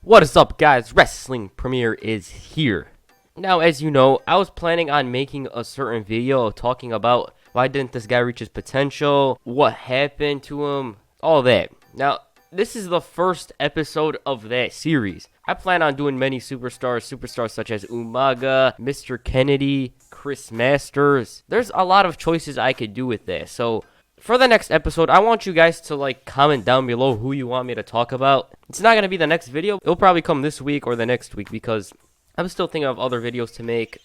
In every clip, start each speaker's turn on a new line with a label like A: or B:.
A: What is up, guys? Wrestling Premiere is here. Now, as you know, I was planning on making a certain video talking about why didn't this guy reach his potential, what happened to him, all that. Now, this is the first episode of that series. I plan on doing many superstars such as Umaga, Mr. Kennedy, Chris Masters. There's a lot of choices I could do with that, so for the next episode, I want you guys to comment down below who you want me to talk about. It's not going to be the next video. It'll probably come this week or the next week because I'm still thinking of other videos to make.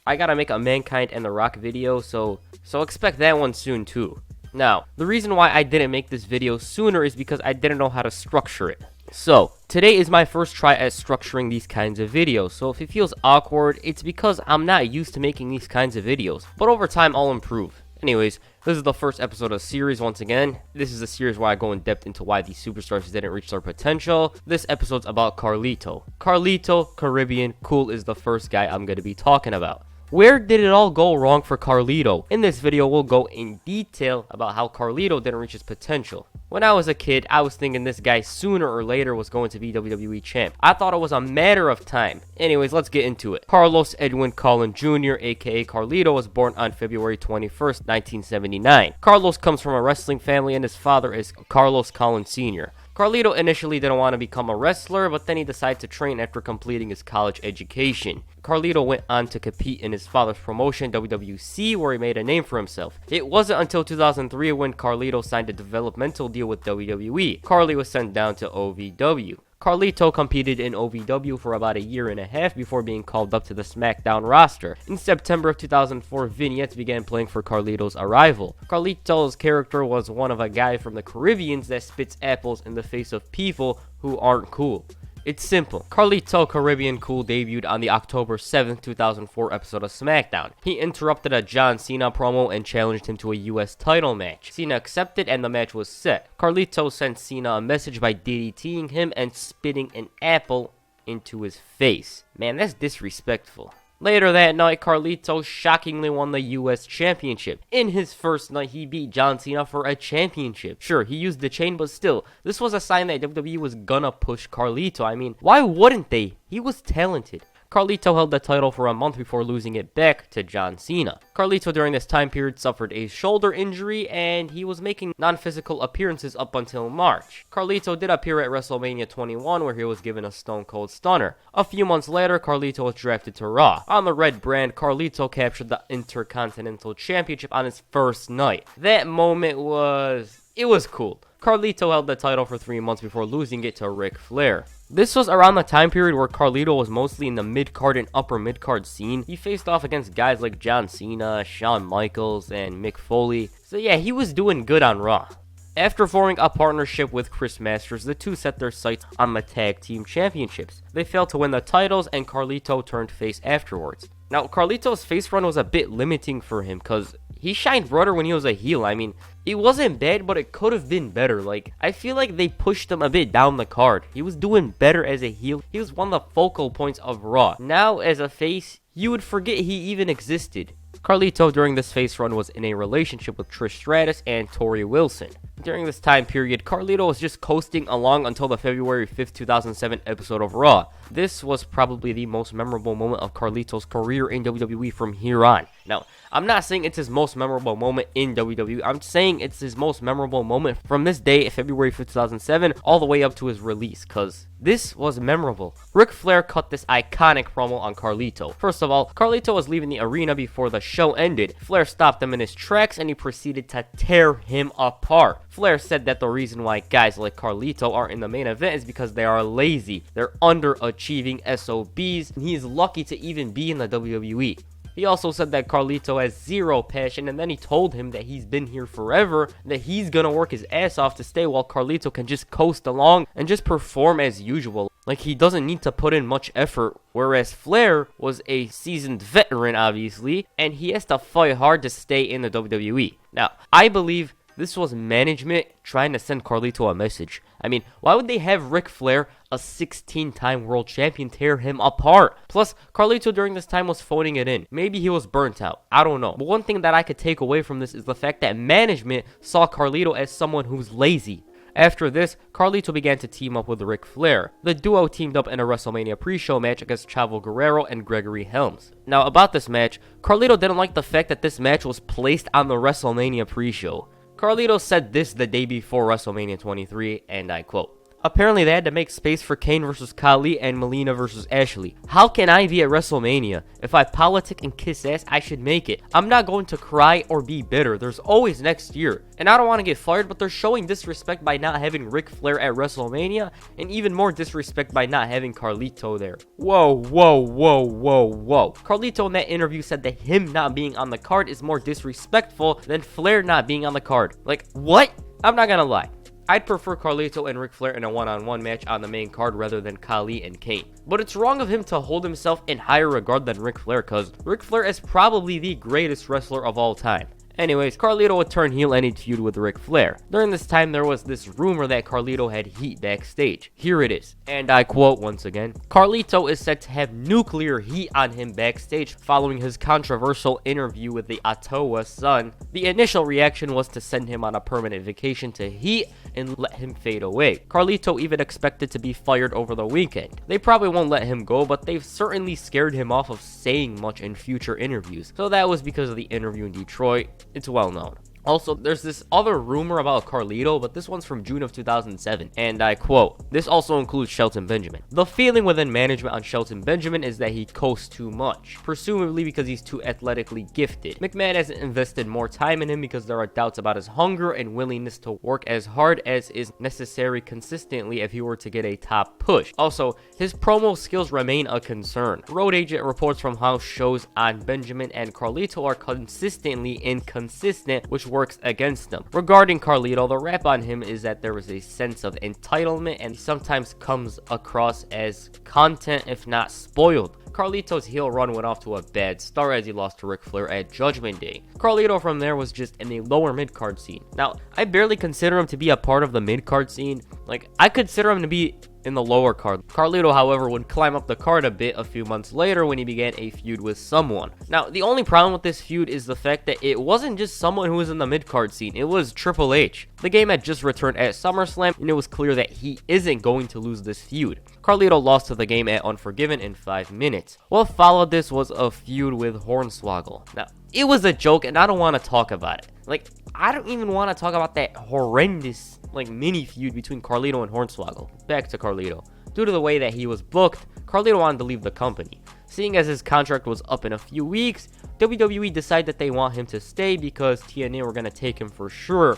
A: I got to make a Mankind and The Rock video, so expect that one soon too. Now, the reason why I didn't make this video sooner is because I didn't know how to structure it. So, today is my first try at structuring these kinds of videos, so if it feels awkward, it's because I'm not used to making these kinds of videos. But over time, I'll improve. Anyways, this is the first episode of the series once again. This is a series where I go in depth into why these superstars didn't reach their potential. This episode's about Carlito. Carlito, Caribbean, Cool is the first guy I'm going to be talking about. Where did it all go wrong for Carlito? In this video, we'll go in detail about how Carlito didn't reach his potential. When I was a kid, I was thinking this guy sooner or later was going to be WWE champ. I thought it was a matter of time. Anyways, let's get into it. Carlos Edwin Collin Jr., aka Carlito, was born on February 21st, 1979. Carlos comes from a wrestling family and his father is Carlos Collin Sr. Carlito initially didn't want to become a wrestler, but then he decided to train after completing his college education. Carlito went on to compete in his father's promotion, WWC, where he made a name for himself. It wasn't until 2003 when Carlito signed a developmental deal with WWE. Carly was sent down to OVW. Carlito competed in OVW for about a year and a half before being called up to the SmackDown roster. In September of 2004, vignettes began playing for Carlito's arrival. Carlito's character was one of a guy from the Caribbean that spits apples in the face of people who aren't cool. It's simple. Carlito Caribbean Cool debuted on the October 7th, 2004 episode of SmackDown. He interrupted a John Cena promo and challenged him to a US title match. Cena accepted and the match was set. Carlito sent Cena a message by DDTing him and spitting an apple into his face. Man, that's disrespectful. Later that night, Carlito shockingly won the US Championship. In his first night, he beat John Cena for a championship. Sure, he used the chain, but still, this was a sign that WWE was gonna push Carlito. I mean, why wouldn't they? He was talented. Carlito held the title for a month before losing it back to John Cena. Carlito during this time period suffered a shoulder injury and he was making non-physical appearances up until March. Carlito did appear at WrestleMania 21 where he was given a Stone Cold Stunner. A few months later, Carlito was drafted to Raw. On the red brand, Carlito captured the Intercontinental Championship on his first night. That moment was cool. Carlito held the title for 3 months before losing it to Ric Flair. This was around the time period where Carlito was mostly in the mid-card and upper mid-card scene. He faced off against guys like John Cena, Shawn Michaels, and Mick Foley. So yeah, he was doing good on Raw. After forming a partnership with Chris Masters, the two set their sights on the tag team championships. They failed to win the titles and Carlito turned face afterwards. Now, Carlito's face run was a bit limiting for him because he shined brighter when he was a heel. I mean, it wasn't bad, but it could have been better. I feel like they pushed him a bit down the card. He was doing better as a heel. He was one of the focal points of Raw. Now, as a face, you would forget he even existed. Carlito during this face run was in a relationship with Trish Stratus and Tori Wilson. During this time period, Carlito was just coasting along until the February 5th, 2007 episode of Raw. This was probably the most memorable moment of Carlito's career in WWE from here on. Now, I'm not saying it's his most memorable moment in WWE. I'm saying it's his most memorable moment from this day, February 5th, 2007, all the way up to his release, because this was memorable. Ric Flair cut this iconic promo on Carlito. First of all, Carlito was leaving the arena before the show ended. Flair stopped him in his tracks and he proceeded to tear him apart. Flair said that the reason why guys like Carlito aren't in the main event is because they are lazy. They're underachieving SOBs, and he is lucky to even be in the WWE. He also said that Carlito has zero passion, and then he told him that he's been here forever, that he's gonna work his ass off to stay while Carlito can just coast along and just perform as usual. Like, he doesn't need to put in much effort, whereas Flair was a seasoned veteran, obviously, and he has to fight hard to stay in the WWE. Now, I believe this was management trying to send Carlito a message. I mean, why would they have Ric Flair, a 16-time world champion, tear him apart? Plus, Carlito during this time was phoning it in. Maybe he was burnt out. I don't know. But one thing that I could take away from this is the fact that management saw Carlito as someone who's lazy. After this, Carlito began to team up with Ric Flair. The duo teamed up in a WrestleMania pre-show match against Chavo Guerrero and Gregory Helms. Now, about this match, Carlito didn't like the fact that this match was placed on the WrestleMania pre-show. Carlito said this the day before WrestleMania 23, and I quote, "Apparently they had to make space for Kane versus Khali and Melina versus Ashley. How can I be at WrestleMania? If I politic and kiss ass, I should make it. I'm not going to cry or be bitter. There's always next year. And I don't want to get fired, but they're showing disrespect by not having Ric Flair at WrestleMania, and even more disrespect by not having Carlito there." Whoa, whoa, whoa, whoa, whoa. Carlito in that interview said that him not being on the card is more disrespectful than Flair not being on the card. Like, what? I'm not gonna lie. I'd prefer Carlito and Ric Flair in a one-on-one match on the main card rather than Khali and Kane. But it's wrong of him to hold himself in higher regard than Ric Flair, cause Ric Flair is probably the greatest wrestler of all time. Anyways, Carlito would turn heel and he'd feud with Ric Flair. During this time, there was this rumor that Carlito had heat backstage. Here it is. And I quote once again, "Carlito is said to have nuclear heat on him backstage following his controversial interview with the Ottawa Sun. The initial reaction was to send him on a permanent vacation to heat and let him fade away. Carlito even expected to be fired over the weekend. They probably won't let him go, but they've certainly scared him off of saying much in future interviews. So that was because of the interview in Detroit. It's well known." Also, there's this other rumor about Carlito, but this one's from June of 2007, and I quote, "This also includes Shelton Benjamin. The feeling within management on Shelton Benjamin is that he coasts too much, presumably because he's too athletically gifted. McMahon hasn't invested more time in him because there are doubts about his hunger and willingness to work as hard as is necessary consistently if he were to get a top push. Also, his promo skills remain a concern. Road Agent reports from house shows on Benjamin and Carlito are consistently inconsistent, which works against them. Regarding Carlito, the rap on him is that there is a sense of entitlement and sometimes comes across as content if not spoiled. Carlito's heel run went off to a bad start as he lost to Ric Flair at Judgment Day. Carlito from there was just in the lower mid-card scene. Now, I barely consider him to be a part of the mid-card scene. Like, I consider him to be in the lower card. Carlito, however, would climb up the card a bit a few months later when he began a feud with someone. Now, the only problem with this feud is the fact that it wasn't just someone who was in the mid-card scene, it was Triple H. The game had just returned at SummerSlam, and it was clear that he isn't going to lose this feud. Carlito lost to the game at Unforgiven in 5 minutes. What followed this was a feud with Hornswoggle. Now, it was a joke, and I don't want to talk about it. Like, I don't even want to talk about that horrendous, mini feud between Carlito and Hornswoggle. Back to Carlito. Due to the way that he was booked, Carlito wanted to leave the company. Seeing as his contract was up in a few weeks, WWE decided that they want him to stay because TNA were going to take him for sure.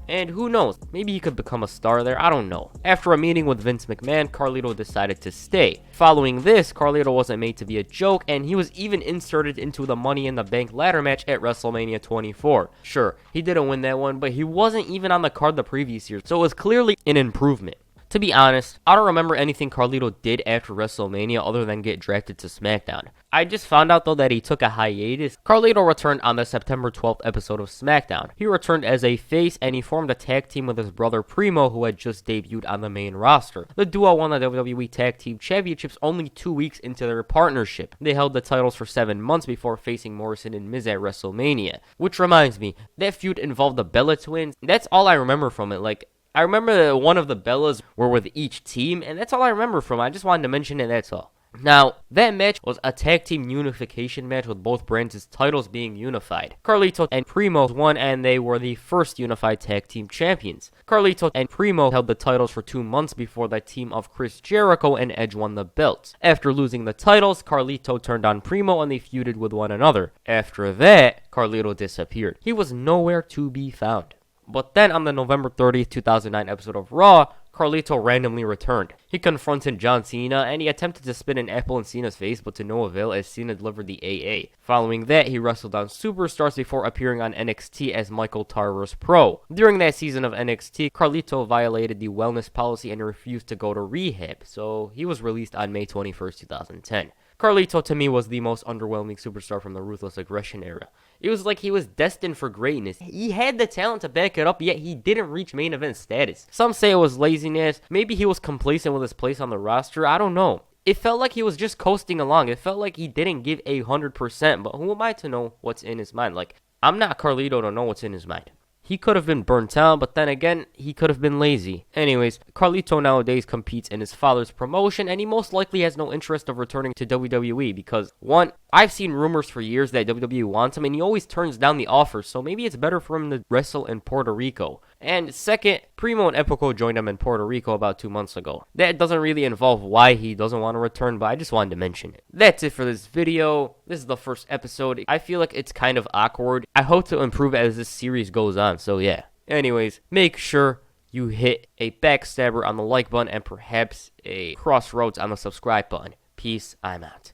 A: And who knows, maybe he could become a star there, I don't know. After a meeting with Vince McMahon, Carlito decided to stay. Following this, Carlito wasn't made to be a joke, and he was even inserted into the Money in the Bank ladder match at WrestleMania 24. Sure, he didn't win that one, but he wasn't even on the card the previous year, so it was clearly an improvement. To be honest, I don't remember anything Carlito did after WrestleMania other than get drafted to SmackDown. I just found out though that he took a hiatus. Carlito returned on the September 12th episode of SmackDown. He returned as a face and he formed a tag team with his brother Primo, who had just debuted on the main roster. The duo won the WWE Tag Team Championships only 2 weeks into their partnership. They held the titles for 7 months before facing Morrison and Miz at WrestleMania. Which reminds me, that feud involved the Bella Twins. That's all I remember from it. I remember that one of the Bellas were with each team, and that's all I remember from it. I just wanted to mention it, that's all. Now, that match was a tag team unification match with both brands' titles being unified. Carlito and Primo won, and they were the first unified tag team champions. Carlito and Primo held the titles for 2 months before the team of Chris Jericho and Edge won the belts. After losing the titles, Carlito turned on Primo and they feuded with one another. After that, Carlito disappeared. He was nowhere to be found. But then on the November 30th, 2009 episode of Raw, Carlito randomly returned. He confronted John Cena and he attempted to spit an apple in Cena's face, but to no avail as Cena delivered the AA. Following that, he wrestled on Superstars before appearing on NXT as Michael Tarver's Pro. During that season of NXT, Carlito violated the wellness policy and refused to go to rehab, so he was released on May 21st, 2010. Carlito to me was the most underwhelming superstar from the Ruthless Aggression era. It was like he was destined for greatness. He had the talent to back it up, yet he didn't reach main event status. Some say it was laziness, maybe he was complacent with his place on the roster, I don't know. It felt like he was just coasting along. It felt like he didn't give 100%, but who am I to know what's in his mind? I'm not Carlito to know what's in his mind. He could have been burnt out, but then again, he could have been lazy. Anyways, Carlito nowadays competes in his father's promotion, and he most likely has no interest of returning to WWE because, one, I've seen rumors for years that WWE wants him, and he always turns down the offers, so maybe it's better for him to wrestle in Puerto Rico. And second, Primo and Epico joined him in Puerto Rico about 2 months ago. That doesn't really involve why he doesn't want to return, but I just wanted to mention it. That's it for this video. This is the first episode. I feel like it's kind of awkward. I hope to improve as this series goes on, so yeah. Anyways, make sure you hit a backstabber on the like button and perhaps a crossroads on the subscribe button. Peace, I'm out.